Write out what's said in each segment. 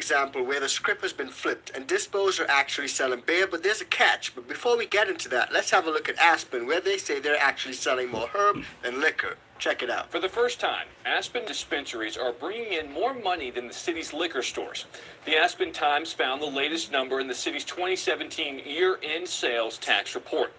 example where the script has been flipped and dispos are actually selling beer, but there's a catch. But before we get into that, let's have a look at Aspen, where they say they're actually selling more herb than liquor. Check it out. For the first time, Aspen dispensaries are bringing in more money than the city's liquor stores. The Aspen Times found the latest number in the city's 2017 year-end sales tax report.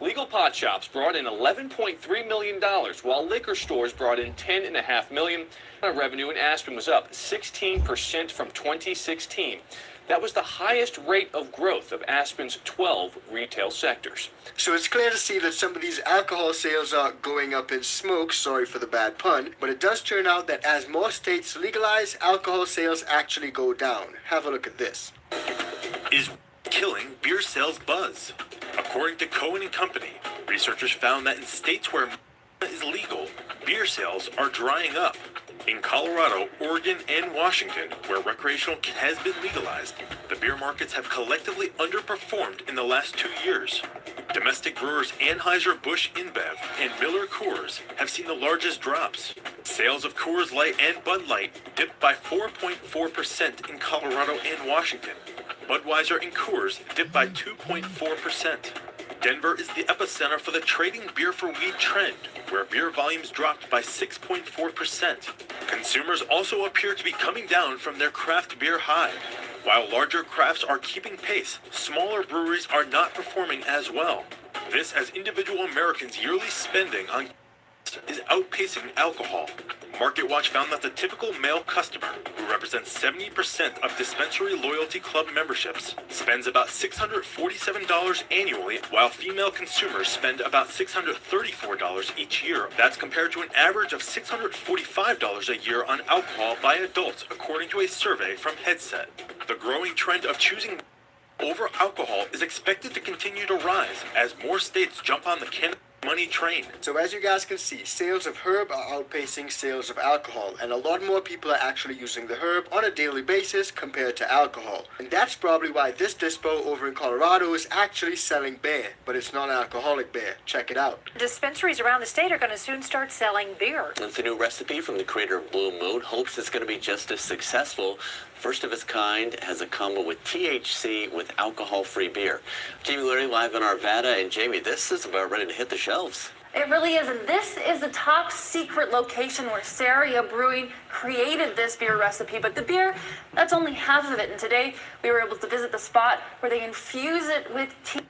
Legal pot shops brought in $11.3 million, while liquor stores brought in $10.5 million. Revenue in Aspen was up 16% from 2016. That was the highest rate of growth of Aspen's 12 retail sectors. So it's clear to see that some of these alcohol sales are going up in smoke, sorry for the bad pun, but it does turn out that as more states legalize, alcohol sales actually go down. Have a look at this. Is killing beer sales buzz? According to Cohen and Company, researchers found that in states where is legal, beer sales are drying up. In Colorado, Oregon, and Washington, where recreational has been legalized, the beer markets have collectively underperformed in the last 2 years. Domestic brewers Anheuser-Busch InBev and Miller Coors have seen the largest drops. Sales of Coors Light and Bud Light dipped by 4.4% in Colorado and Washington. Budweiser and Coors dipped by 2.4%. Denver is the epicenter for the trading beer for weed trend, where beer volumes dropped by 6.4%. Consumers also appear to be coming down from their craft beer high. While larger crafts are keeping pace, smaller breweries are not performing as well. This as individual Americans' yearly spending on is outpacing alcohol. MarketWatch found that the typical male customer, who represents 70% of dispensary loyalty club memberships, spends about $647 annually, while female consumers spend about $634 each year. That's compared to an average of $645 a year on alcohol by adults, according to a survey from Headset. The growing trend of choosing over alcohol is expected to continue to rise as more states jump on the cannabis money train. So as you guys can see, sales of herb are outpacing sales of alcohol, and a lot more people are actually using the herb on a daily basis compared to alcohol. And that's probably why this dispo over in Colorado is actually selling beer, but it's not alcoholic beer. Check it out. Dispensaries around the state are going to soon start selling beer. It's a new recipe from the creator of Blue Moon. Hopes it's going to be just as successful. First of its kind, has a combo with THC with alcohol-free beer. Jamie Leary live in Arvada, and Jamie, this is about ready to hit the shelves. It really is, and this is the top secret location where Saria Brewing created this beer recipe, but the beer, that's only half of it, and today we were able to visit the spot where they infuse it with tea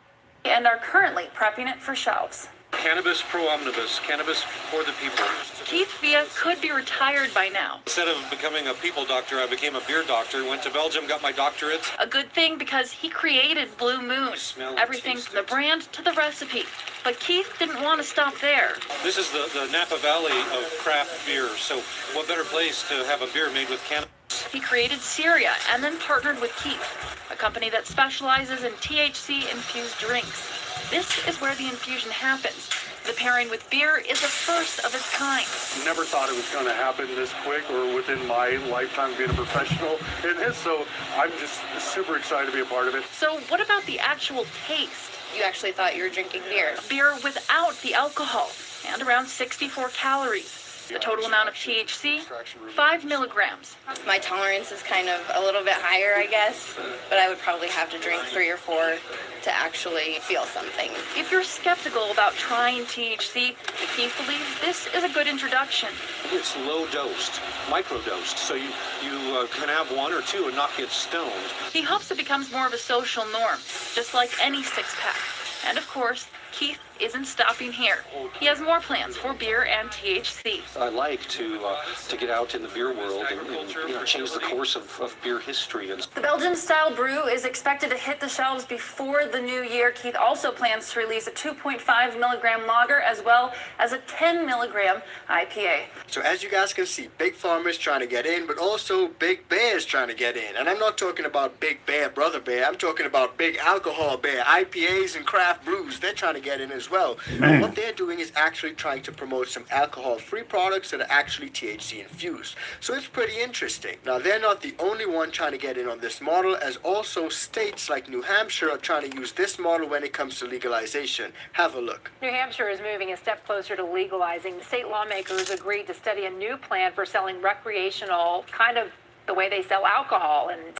and are currently prepping it for shelves. Cannabis pro omnibus, cannabis for the people. Keith Villa could be retired by now. Instead of becoming a people doctor, I became a beer doctor, went to Belgium, got my doctorate. A good thing because he created Blue Moon. Everything from the brand to the recipe. But Keith didn't want to stop there. This is the Napa Valley of craft beer, so what better place to have a beer made with cannabis? He created Syria and then partnered with Keith, a company that specializes in THC-infused drinks. This is where the infusion happens. The pairing with beer is the first of its kind. Never thought it was going to happen this quick or within my lifetime being a professional in this, so I'm just super excited to be a part of it. So what about the actual taste? You actually thought you were drinking beer. Beer without the alcohol and around 64 calories. The total amount of THC, 5 milligrams. My tolerance is kind of a little bit higher, I guess, but I would probably have to drink 3 or 4 to actually feel something. If you're skeptical about trying THC, Keith believes this is a good introduction. It's low dosed, micro dosed, so you can have 1 or 2 and not get stoned. He hopes it becomes more of a social norm, just like any six-pack. And of course, Keith isn't stopping here. He has more plans for beer and THC. I like to get out in the beer world and change the course of beer history. The Belgian-style brew is expected to hit the shelves before the new year. Keith also plans to release a 2.5 milligram lager as well as a 10 milligram IPA. So as you guys can see, Big Pharma is trying to get in, but also Big Bear is trying to get in. And I'm not talking about Big Bear, Brother Bear. I'm talking about Big Alcohol Bear, IPAs and craft brews. They're trying to get in as well. But what they're doing is actually trying to promote some alcohol-free products that are actually THC infused. So it's pretty interesting. Now, they're not the only one trying to get in on this model, as also states like New Hampshire are trying to use this model when it comes to legalization. Have a look. New Hampshire is moving a step closer to legalizing. State lawmakers agreed to study a new plan for selling recreational, kind of the way they sell alcohol, and